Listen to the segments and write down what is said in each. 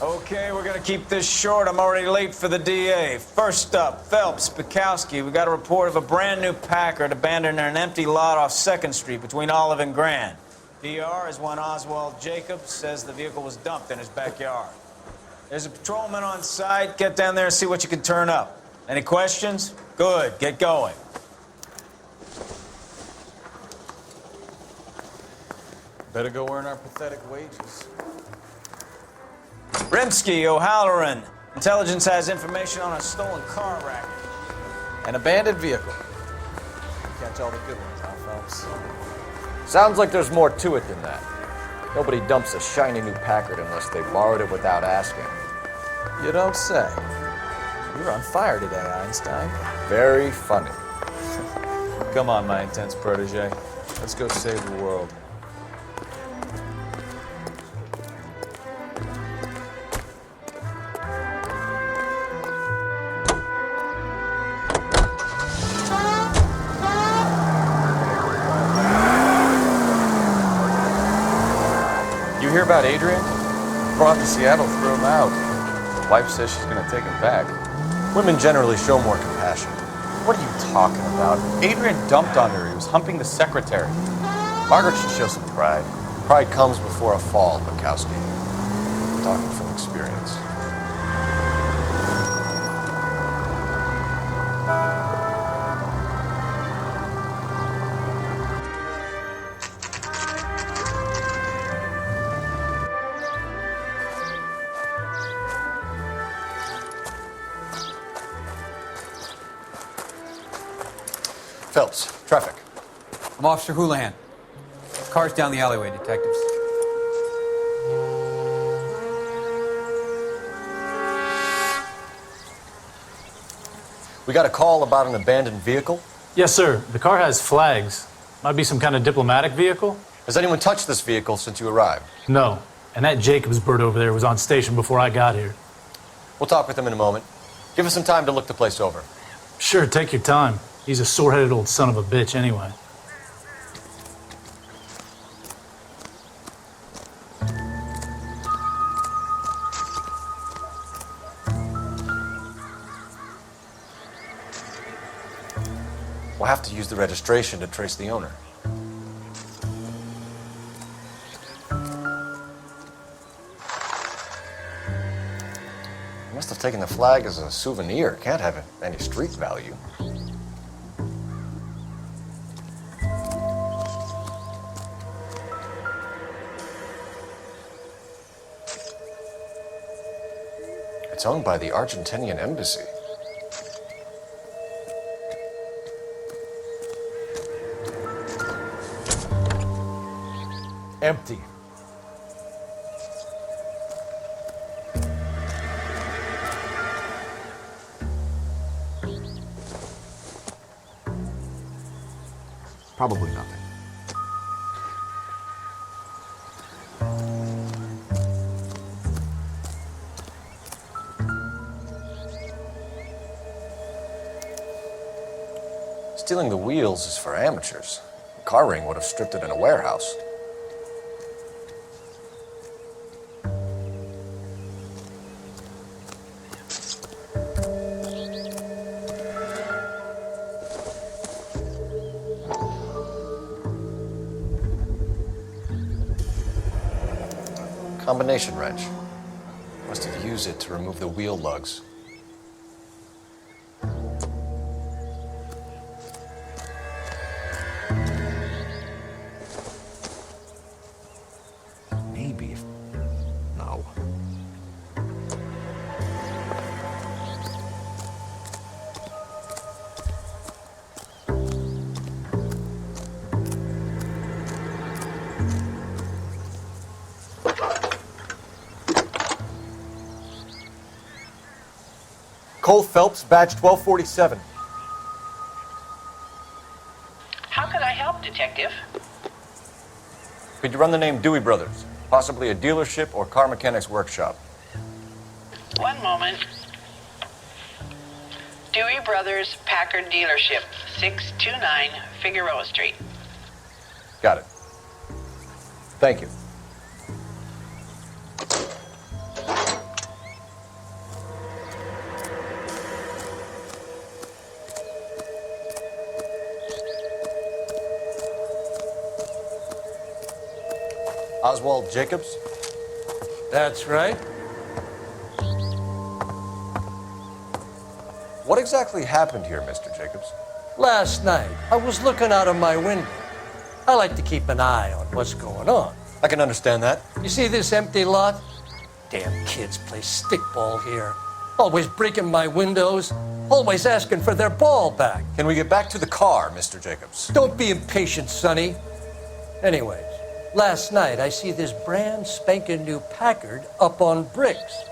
Okay, we're gonna keep this short. I'm already late for the DA. First up, Phelps, Bukowski. We got a report of a brand new Packard abandoned in an empty lot off 2nd Street between Olive and Grand. DR is one Oswald Jacobs, says the vehicle was dumped in his backyard. There's a patrolman on site. Get down there and see what you can turn up. Any questions? Good, get going. Better go earn our pathetic wages. Rimsky, O'Halloran. Intelligence has information on a stolen car racket. An abandoned vehicle. Catch all the good ones, huh, Phelps? Sounds like there's more to it than that. Nobody dumps a shiny new Packard unless they borrowed it without asking. You don't say. You're on fire today, Einstein. Very funny. Come on, my intense protege. Let's go save the world. You hear about Adrian? Brought to Seattle, threw him out. Wife says she's gonna take him back. Women generally show more compassion. What are you talking about? Adrian dumped on her. He was humping the secretary. Margaret should show some pride. Pride comes before a fall, Bukowski. I'm talking from experience. Phelps, traffic. I'm Officer Houlihan. Car's down the alleyway, detectives. We got a call about an abandoned vehicle. Yes, sir. The car has flags. Might be some kind of diplomatic vehicle? Has anyone touched this vehicle since you arrived? No. And that Jacobs bird over there was on station before I got here. We'll talk with him in a moment. Give us some time to look the place over. Sure, take your time. He's a sore-headed old son of a bitch anyway. We'll have to use the registration to trace the owner. He must have taken the flag as a souvenir. Can't have any street value. It's owned by the Argentinian embassy. Empty. Probably nothing. Stealing the wheels is for amateurs. A car ring would have stripped it in a warehouse. Combination wrench. Must have used it to remove the wheel lugs. Maybe if... No. Cole Phelps, badge 1247. How could I help, Detective? Could you run the name Dewey Brothers? Possibly a dealership or car mechanics workshop. One moment. Dewey Brothers Packard Dealership, 629 Figueroa Street. Got it. Thank you. Oswald Jacobs? That's right. What exactly happened here, Mr. Jacobs? Last night, I was looking out of my window. I like to keep an eye on what's going on. I can understand that. You see this empty lot? Damn kids play stickball here. Always breaking my windows, always asking for their ball back. Can we get back to the car, Mr. Jacobs? Don't be impatient, Sonny. Anyways, last night I see this brand spanking new Packard up on bricks.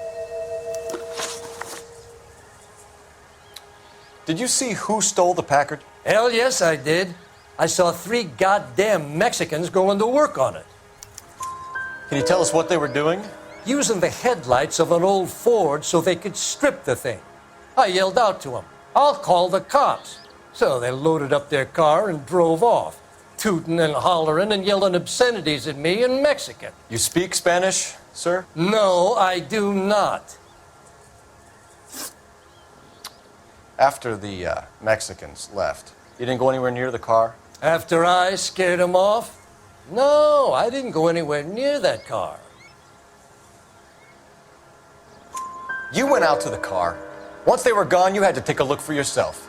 Did you see who stole the Packard? Hell yes, I did. I saw 3 goddamn Mexicans going to work on it, Can you tell us what they were doing? using the headlights of an old Ford so they could strip the thing. I yelled out to them, "I'll call the cops." So they loaded up their car and drove off, tooting and hollering and yelling obscenities at me in Mexican. You speak Spanish, sir? No, I do not. After the Mexicans left, you didn't go anywhere near the car? After I scared them off? No, I didn't go anywhere near that car. You went out to the car. Once they were gone, you had to take a look for yourself.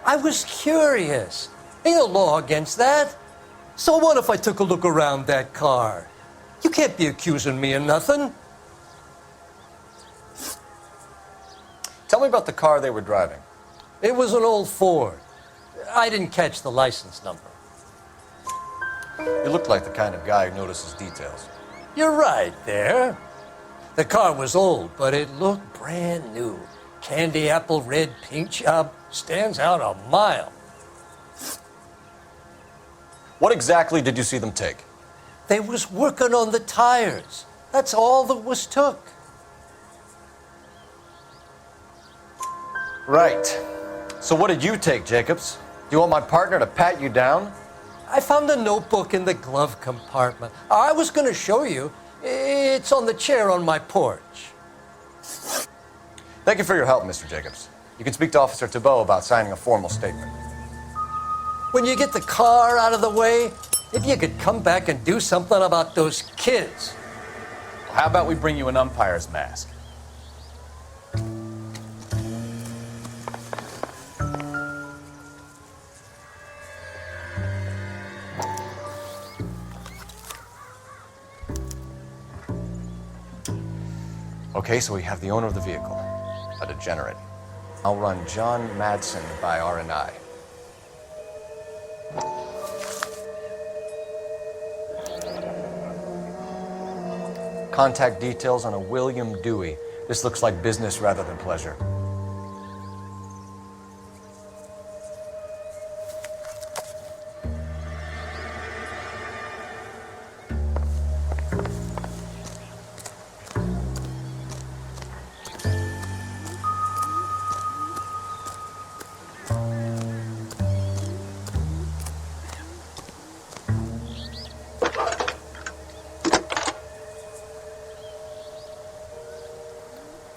I was curious. Ain't no law against that. So what if I took a look around that car? You can't be accusing me of nothing. Tell me about the car they were driving. It was an old Ford. I didn't catch the license number. You looked like the kind of guy who notices details. You're right there. The car was old, but it looked brand new. Candy apple red paint job stands out a mile. What exactly did you see them take? They was working on the tires. That's all that was took. Right. So what did you take, Jacobs? Do you want my partner to pat you down? I found a notebook in the glove compartment. I was going to show you. It's on the chair on my porch. Thank you for your help, Mr. Jacobs. You can speak to Officer Thibault about signing a formal statement. When you get the car out of the way, if you could come back and do something about those kids. How about we bring you an umpire's mask? Okay, so we have the owner of the vehicle, a degenerate. I'll run John Madsen by R&I. Contact details on a William Dewey. This looks like business rather than pleasure.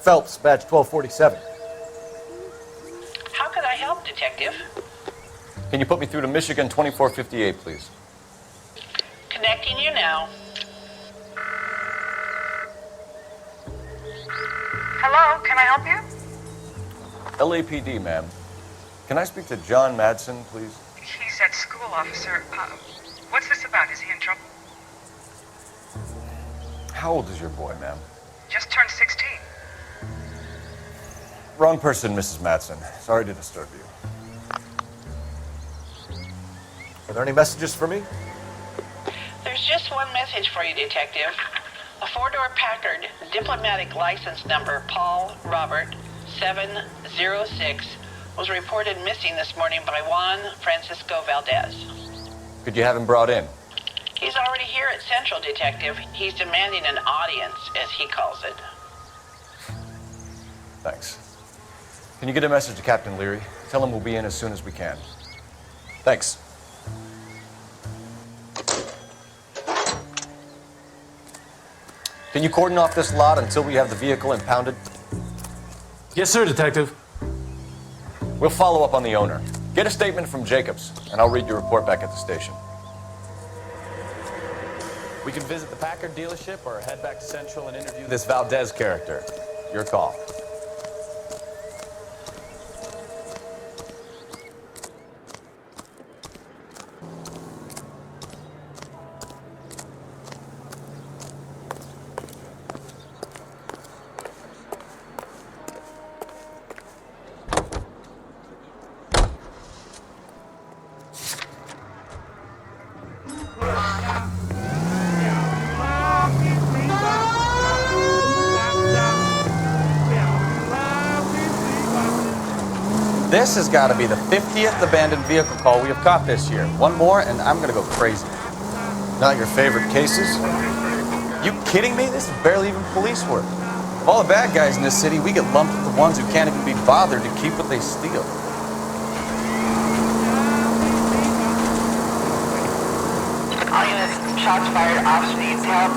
Phelps, badge 1247. How could I help, Detective? Can you put me through to Michigan 2458, please? Connecting you now. Hello, can I help you? LAPD, ma'am. Can I speak to John Madsen, please? He's at school, officer. What's this about? Is he in trouble? How old is your boy, ma'am? Just turned 16. Wrong person, Mrs. Madsen. Sorry to disturb you. Are there any messages for me? There's just one message for you, Detective. A 4-door Packard, diplomatic license number Paul Robert 706, was reported missing this morning by Juan Francisco Valdez. Could you have him brought in? He's already here at Central, Detective. He's demanding an audience, as he calls it. Thanks. Can you get a message to Captain Leary? Tell him we'll be in as soon as we can. Thanks. Can you cordon off this lot until we have the vehicle impounded? Yes, sir, Detective. We'll follow up on the owner. Get a statement from Jacobs, and I'll read your report back at the station. We can visit the Packard dealership or head back to Central and interview this Valdez character. Your call. This has got to be the 50th abandoned vehicle call we have caught this year. One more, and I'm going to go crazy. Not your favorite cases? You kidding me? This is barely even police work. Of all the bad guys in this city, we get lumped with the ones who can't even be bothered to keep what they steal. All units, shots fired off speeds, help.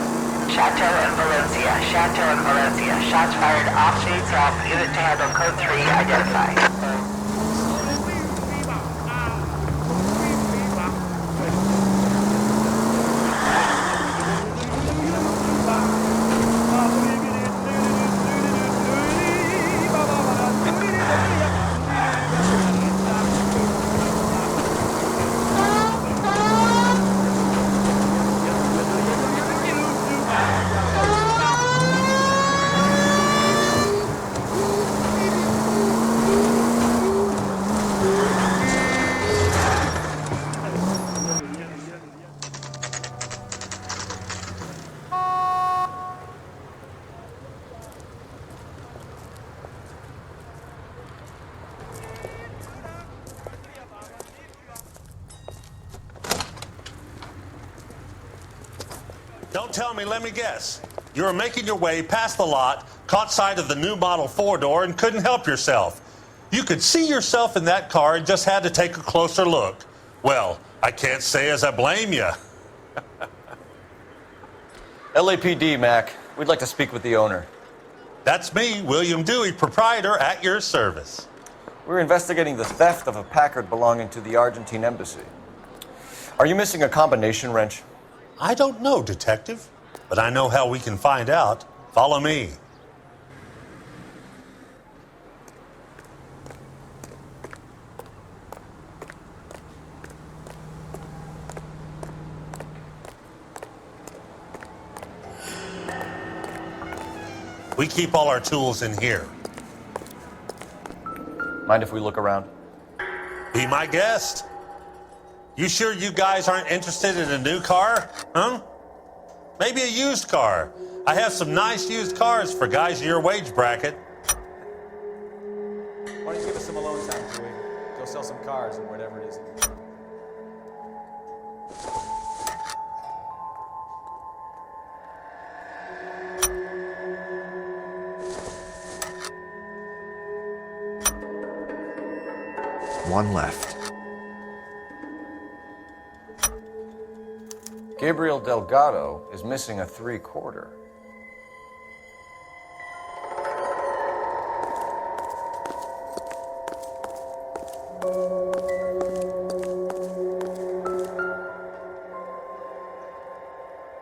Chateau and Valencia. Chateau and Valencia. Shots fired off speeds, help. Unit to handle code 3, identified. Don't tell me, let me guess. You were making your way past the lot, caught sight of the new model four-door, and couldn't help yourself. You could see yourself in that car and just had to take a closer look. Well, I can't say as I blame you. LAPD, Mac. We'd like to speak with the owner. That's me, William Dewey, proprietor, at your service. We're investigating the theft of a Packard belonging to the Argentine embassy. Are you missing a combination wrench? I don't know, Detective, but I know how we can find out. Follow me. We keep all our tools in here. Mind if we look around? Be my guest. You sure you guys aren't interested in a new car? Huh? Maybe a used car. I have some nice used cars for guys in your wage bracket. Why don't you give us some alone time, Dewey? Go sell some cars or whatever it is. One left. Gabriel Delgado is missing a 3/4.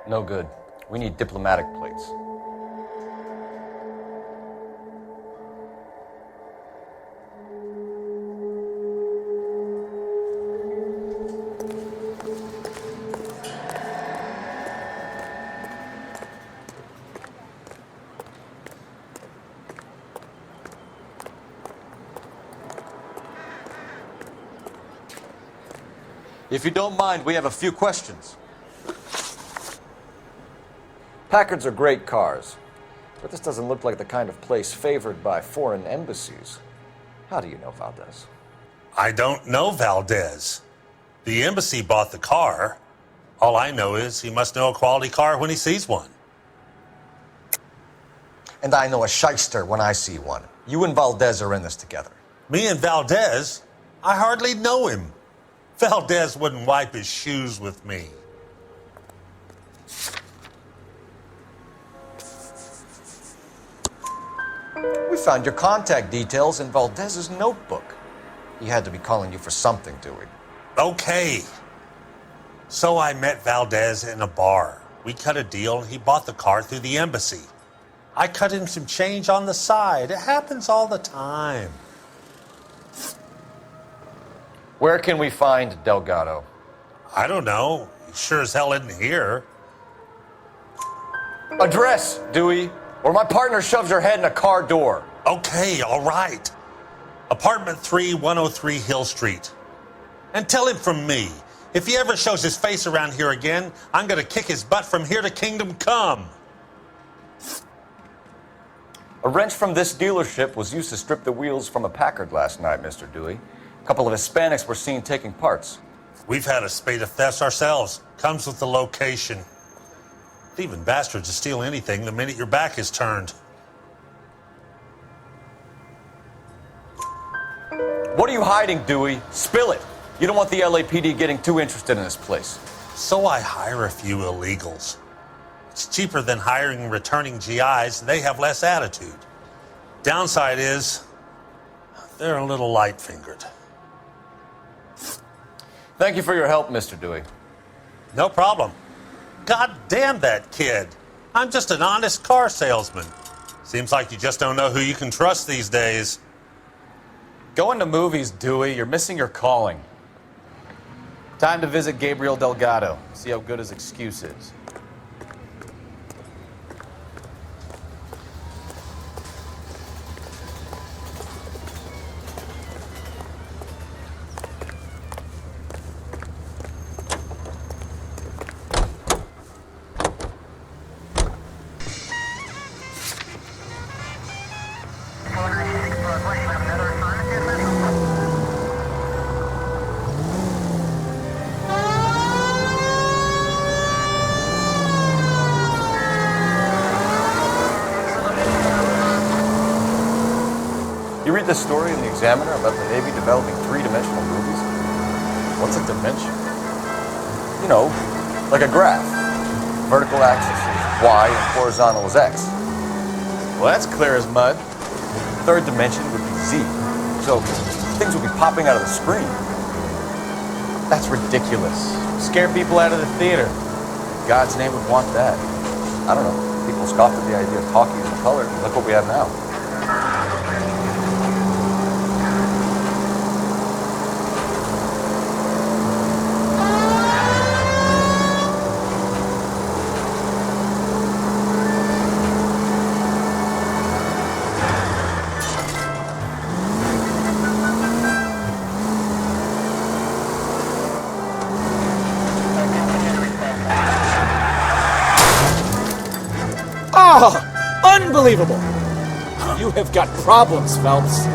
No good. We need diplomatic plates. If you don't mind, we have a few questions. Packards are great cars, but this doesn't look like the kind of place favored by foreign embassies. How do you know Valdez? I don't know Valdez. The embassy bought the car. All I know is he must know a quality car when he sees one. And I know a shyster when I see one. You and Valdez are in this together. Me and Valdez? I hardly know him. Valdez wouldn't wipe his shoes with me. We found your contact details in Valdez's notebook. He had to be calling you for something, Dewey. Okay. So I met Valdez in a bar. We cut a deal and he bought the car through the embassy. I cut him some change on the side. It happens all the time. Where can we find Delgado? I don't know. He sure as hell isn't here. Address, Dewey, or my partner shoves her head in a car door. Okay, all right. Apartment 3, 103 Hill Street. And tell him from me, if he ever shows his face around here again, I'm going to kick his butt from here to Kingdom Come. A wrench from this dealership was used to strip the wheels from a Packard last night, Mr. Dewey. A couple of Hispanics were seen taking parts. We've had a spate of thefts ourselves. Comes with the location. Thieving bastards to steal anything the minute your back is turned. What are you hiding, Dewey? Spill it. You don't want the LAPD getting too interested in this place. So I hire a few illegals. It's cheaper than hiring returning GIs. They have less attitude. Downside is, they're a little light-fingered. Thank you for your help, Mr. Dewey. No problem. God damn that kid. I'm just an honest car salesman. Seems like you just don't know who you can trust these days. Going to movies, Dewey. You're missing your calling. Time to visit Gabriel Delgado. See how good his excuse is. You read the story in the Examiner about the Navy developing three-dimensional movies? What's a dimension? You know, like a graph. Vertical axis is Y and horizontal is X. Well, that's clear as mud. Third dimension would be Z. So things would be popping out of the screen. That's ridiculous. Scare people out of the theater. God's name would want that. I don't know. People scoffed at the idea of talkies in color. Look what we have now. Oh, unbelievable! You have got problems, Phelps.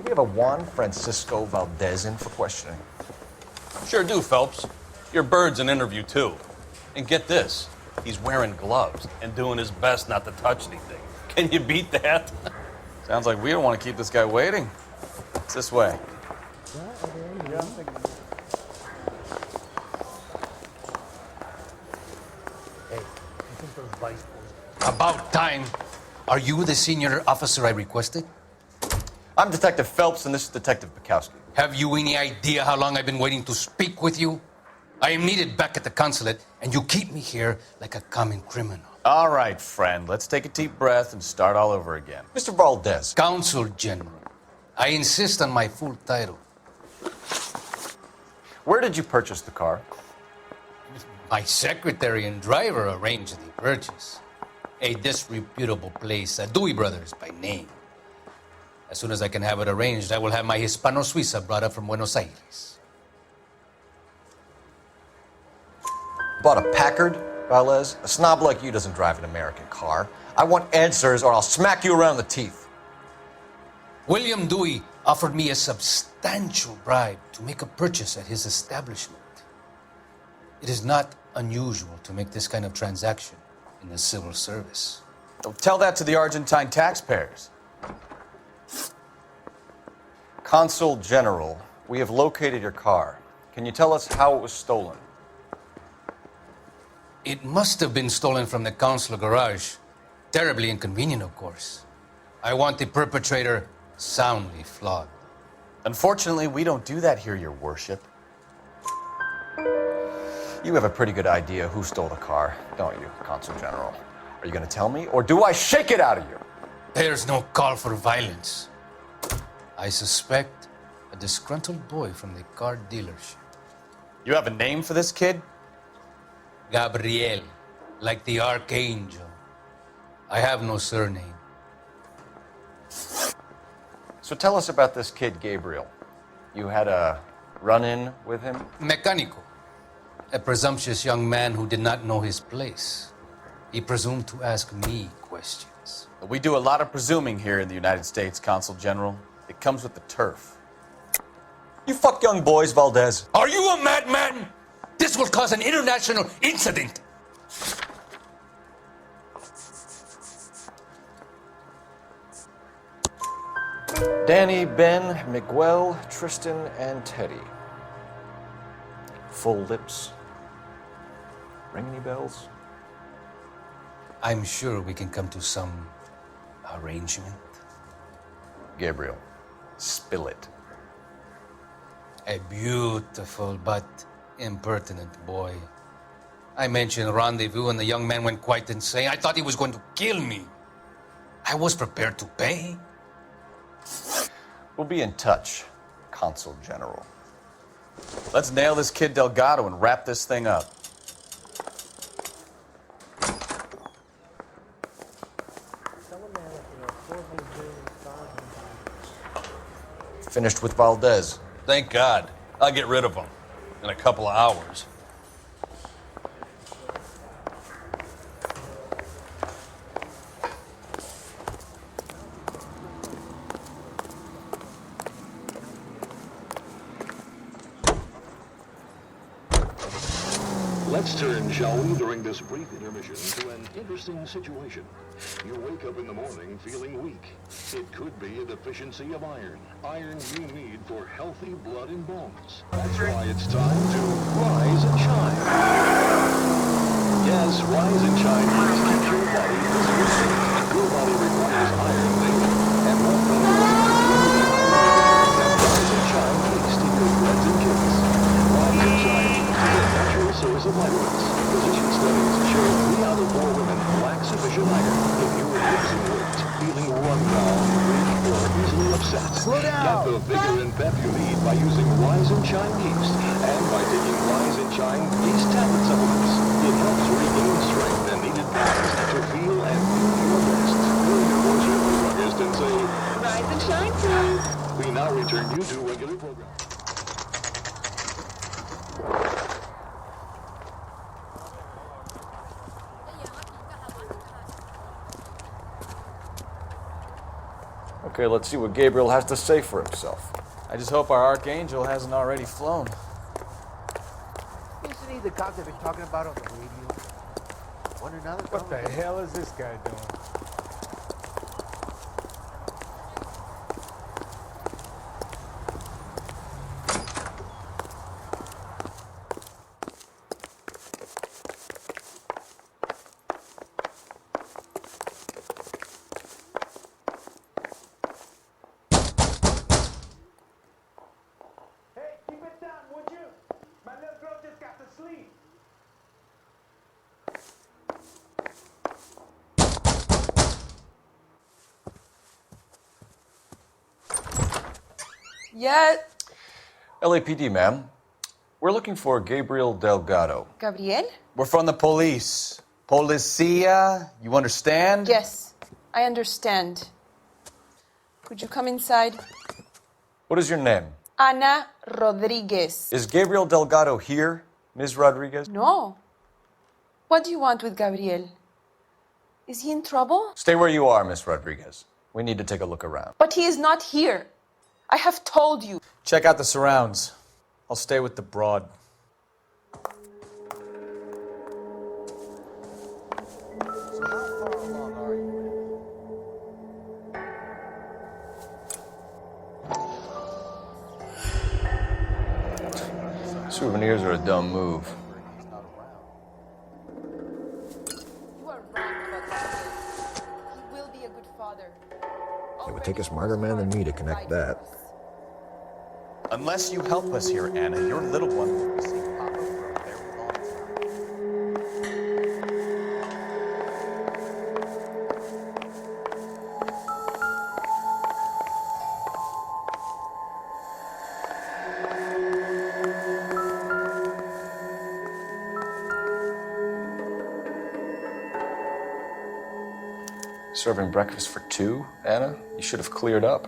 We have a Juan Francisco Valdez in for questioning. Sure do, Phelps. Your bird's an interview, too. And get this, he's wearing gloves and doing his best not to touch anything. Can you beat that? Sounds like we don't want to keep this guy waiting. It's this way. About time. Are you the senior officer I requested? I'm Detective Phelps, and this is Detective Bukowski. Have you any idea how long I've been waiting to speak with you? I am needed back at the consulate, and you keep me here like a common criminal. All right, friend. Let's take a deep breath and start all over again. Mr. Valdez. Consul General. I insist on my full title. Where did you purchase the car? My secretary and driver arranged the purchase. A disreputable place, Dewey Brothers by name. As soon as I can have it arranged, I will have my Hispano Suiza brought up from Buenos Aires. Bought a Packard, Valdez? A snob like you doesn't drive an American car. I want answers or I'll smack you around the teeth. William Dewey offered me a substantial bribe to make a purchase at his establishment. It is not unusual to make this kind of transaction in the civil service. Don't tell that to the Argentine taxpayers. Consul General, we have located your car. Can you tell us how it was stolen? It must have been stolen from the consular garage. Terribly inconvenient, of course. I want the perpetrator soundly flogged. Unfortunately, we don't do that here, Your Worship. You have a pretty good idea who stole the car, don't you, Consul General? Are you going to tell me, or do I shake it out of you? There's no call for violence. I suspect a disgruntled boy from the car dealership. You have a name for this kid? Gabriel, like the archangel. I have no surname. So tell us about this kid, Gabriel. You had a run-in with him? Mecánico. A presumptuous young man who did not know his place. He presumed to ask me questions. We do a lot of presuming here in the United States, Consul General. It comes with the turf. You fuck young boys, Valdez. Are you a madman? This will cause an international incident. Danny, Ben, Miguel, Tristan, and Teddy. Full lips. Ring any bells? I'm sure we can come to some arrangement. Gabriel, spill it. A beautiful but impertinent boy. I mentioned rendezvous and the young man went quite insane. I thought he was going to kill me. I was prepared to pay. We'll be in touch, Consul General. Let's nail this kid Delgado and wrap this thing up. Finished with Valdez. Thank God. I'll get rid of him in a couple of hours. Let's turn, shall we, during this brief intermission to an interesting situation. You wake up in the morning feeling weak. It could be a deficiency of iron. Iron you need for healthy blood and bones. That's why it's time to rise and shine. Yes, rise and shine helps keep your body physically fit. Your body requires iron daily. And what better way to rise and shine taste in your breads and cakes. Rise and shine is a natural source of vitamins. Physician studies show 3 out of 4 women lack sufficient iron. If you are losing weight, feeling run down, weak, or easily upset, slow down. Get the vigor and pep you need by using Rise and Shine yeast, and by taking Rise and Shine yeast tablet supplements. It helps regain strength and needed balance to feel and do your best. Hear your voice with the druggist and say, Rise and Shine, please. We now return you to regular program. Okay, let's see what Gabriel has to say for himself. I just hope our archangel hasn't already flown. Isn't he the cop they've been talking about on the radio? One another? What the hell is this guy doing? Yeah. LAPD, ma'am. We're looking for Gabriel Delgado. Gabriel? We're from the police. Policia, you understand? Yes, I understand. Could you come inside? What is your name? Ana Rodriguez. Is Gabriel Delgado here, Ms. Rodriguez? No. What do you want with Gabriel? Is he in trouble? Stay where you are, Ms. Rodriguez. We need to take a look around. But he is not here. I have told you. Check out the surrounds. I'll stay with the broad. Souvenirs are a dumb move. You are wrong about Gabriel. He will be a good father. It would take a smarter man than me to connect that. Unless you help us here, Anna, your little one will be seeing Papa for a very long time. Serving breakfast for two, Anna? You should have cleared up.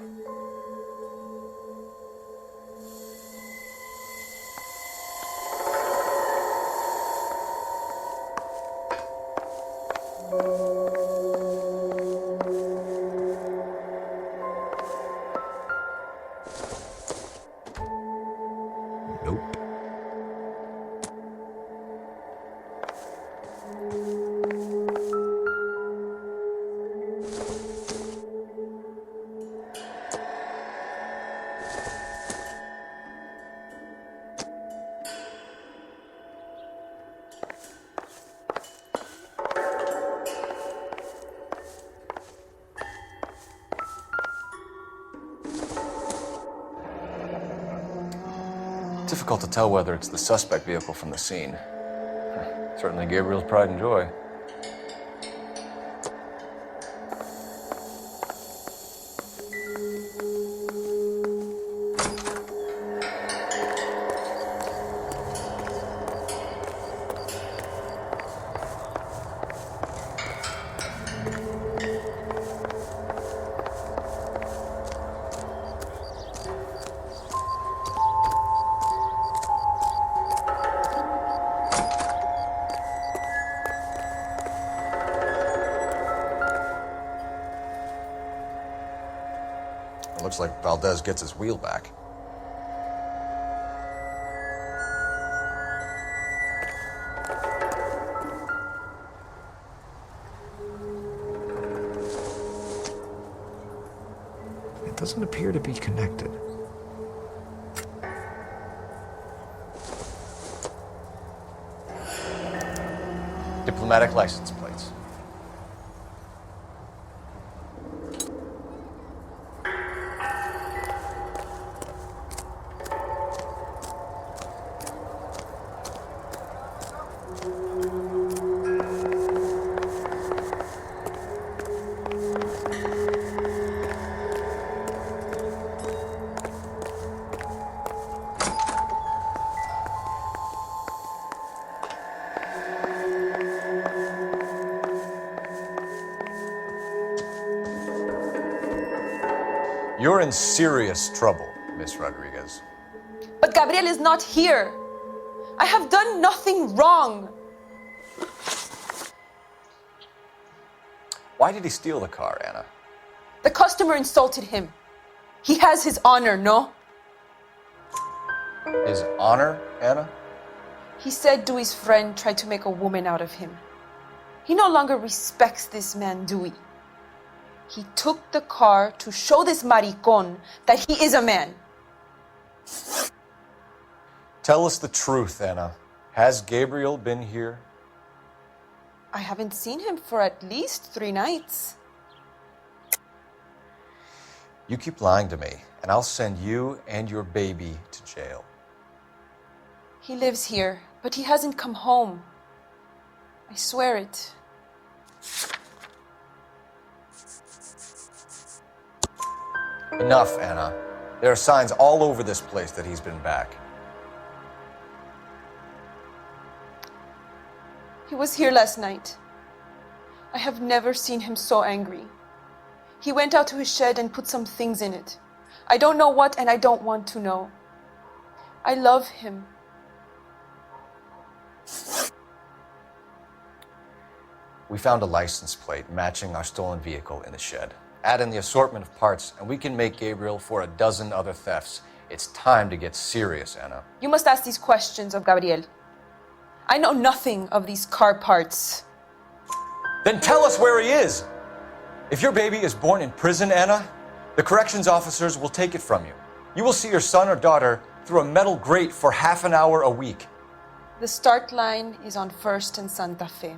Nope. Difficult to tell whether it's the suspect vehicle from the scene. Certainly Gabriel's pride and joy. It looks like Valdez gets his wheel back. It doesn't appear to be connected. Diplomatic license plates. You're in serious trouble, Miss Rodriguez. But Gabriel is not here. I have done nothing wrong. Why did he steal the car, Anna? The customer insulted him. He has his honor, no? His honor, Anna? He said Dewey's friend tried to make a woman out of him. He no longer respects this man, Dewey. He took the car to show this maricon that he is a man. Tell us the truth, Anna. Has Gabriel been here? I haven't seen him for at least 3 nights. You keep lying to me, and I'll send you and your baby to jail. He lives here, but he hasn't come home. I swear it. Enough, Anna. There are signs all over this place that he's been back. He was here last night. I have never seen him so angry. He went out to his shed and put some things in it. I don't know what, and I don't want to know. I love him. We found a license plate matching our stolen vehicle in the shed. Add in the assortment of parts, and we can make Gabriel for a dozen other thefts. It's time to get serious, Anna. You must ask these questions of Gabriel. I know nothing of these car parts. Then tell us where he is! If your baby is born in prison, Anna, the corrections officers will take it from you. You will see your son or daughter through a metal grate for half an hour a week. The start line is on 1st and Santa Fe.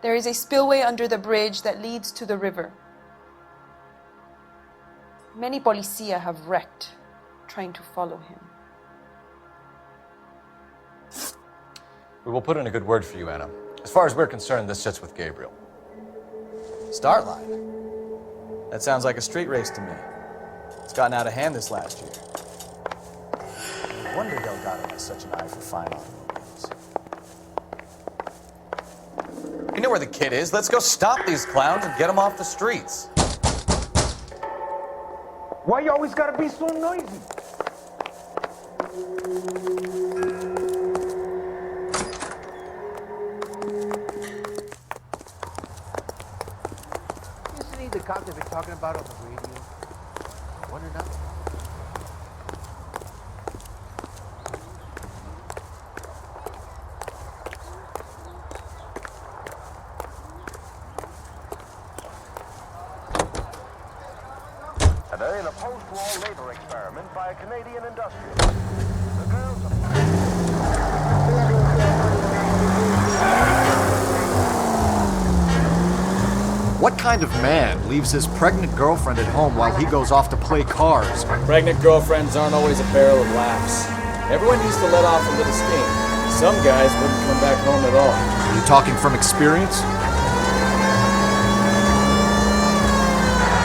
There is a spillway under the bridge that leads to the river. Many policia have wrecked trying to follow him. We will put in a good word for you, Anna. As far as we're concerned, this sits with Gabriel. Start line. That sounds like a street race to me. It's gotten out of hand this last year. No wonder Delgado has such an eye for fine automobiles. You know where the kid is. Let's go stop these clowns and get them off the streets. Why you always gotta be so noisy? Isn't he the cop they've been talking about on the radio? I wonder now. Today, in a post-war labor experiment by a Canadian industrialist. The girls What kind of man leaves his pregnant girlfriend at home while he goes off to play cards? Pregnant girlfriends aren't always a barrel of laughs. Everyone needs to let off a little steam. Some guys wouldn't come back home at all. Are you talking from experience?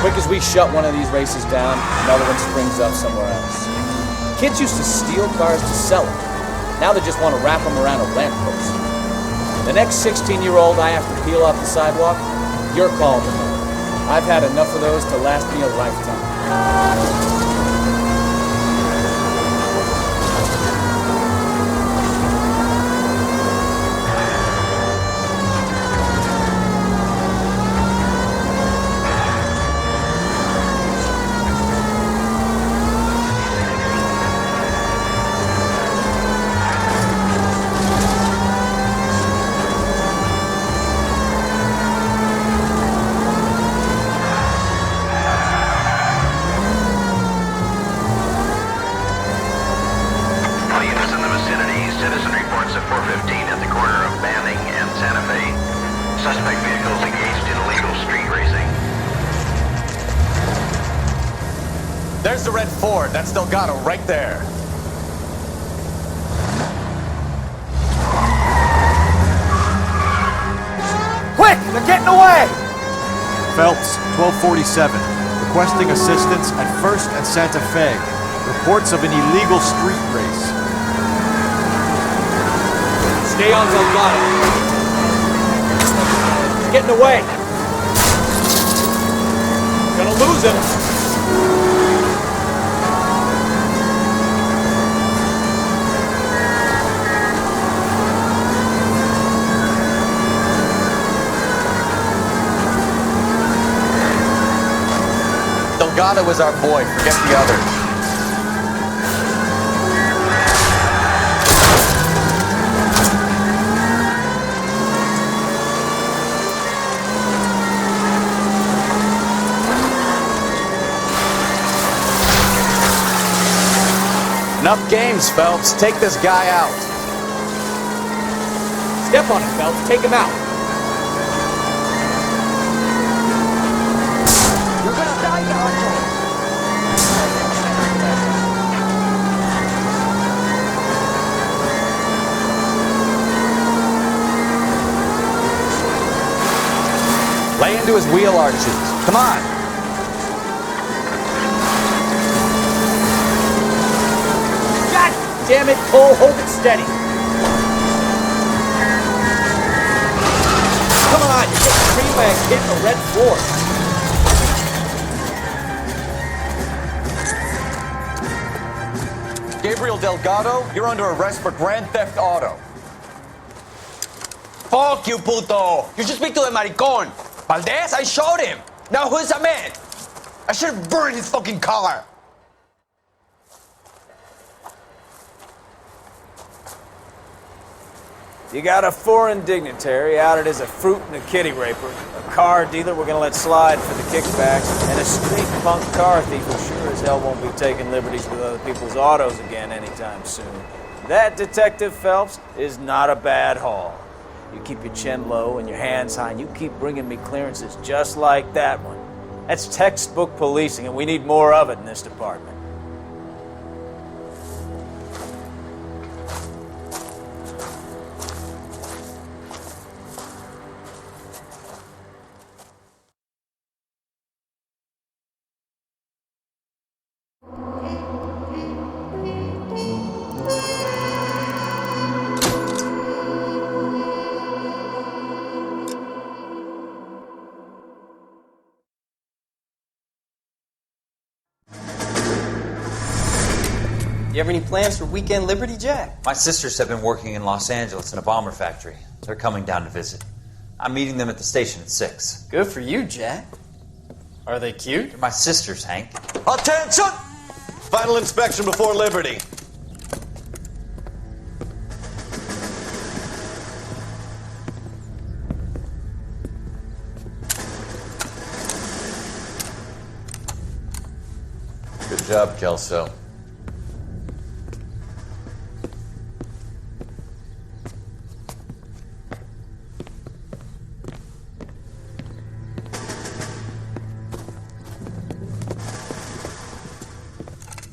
Quick as we shut one of these races down, another one springs up somewhere else. Kids used to steal cars to sell them. Now they just want to wrap them around a lamppost. The next 16-year-old I have to peel off the sidewalk, you're calling them. I've had enough of those to last me a lifetime. There's the red Ford. That's Delgado right there. Quick! They're getting away! Phelps, 1247. Requesting assistance at 1st and Santa Fe. Reports of an illegal street race. Stay on Delgado. He's getting away. Gonna lose him. Delgado is our boy. Forget the others. Enough games, Phelps. Take this guy out. Step on him, Phelps. Take him out. You're gonna die, Dodger! Lay into his wheel arches. Come on. Damn it, Cole, hold it steady. Come on, you're getting creamed by a kid in a red Ford. Gabriel Delgado, you're under arrest for grand theft auto. Fuck you, puto! You should speak to the maricon. Valdez, I showed him. Now who's the man? I should have burned his fucking car. You got a foreign dignitary outed as a fruit and a kitty raper, a car dealer we're gonna let slide for the kickbacks, and a street punk car thief who sure as hell won't be taking liberties with other people's autos again anytime soon. That, Detective Phelps, is not a bad haul. You keep your chin low and your hands high, and you keep bringing me clearances just like that one. That's textbook policing, and we need more of it in this department. You have any plans for Weekend Liberty, Jack? My sisters have been working in Los Angeles in a bomber factory. They're coming down to visit. I'm meeting them at the station at 6. Good for you, Jack. Are they cute? They're my sisters, Hank. Attention! Final inspection before Liberty. Good job, Kelso.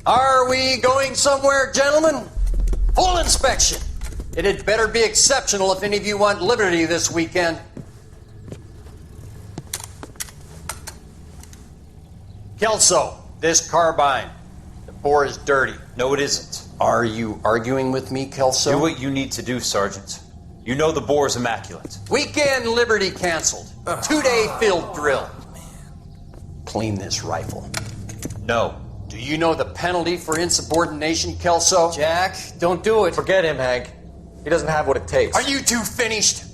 Are we going somewhere, gentlemen? Full inspection. It had better be exceptional if any of you want liberty this weekend. Kelso, this carbine. The bore is dirty. No, it isn't. Are you arguing with me, Kelso? Do what you need to do, Sergeant. You know the bore is immaculate. Weekend liberty canceled. 2-day field drill. Clean this rifle. No. Do you know the penalty for insubordination, Kelso? Jack, don't do it. Forget him, Hank. He doesn't have what it takes. Are you two finished?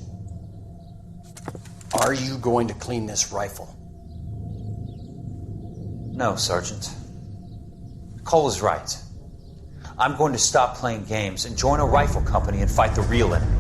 Are you going to clean this rifle? No, Sergeant. Cole is right. I'm going to stop playing games and join a rifle company and fight the real enemy.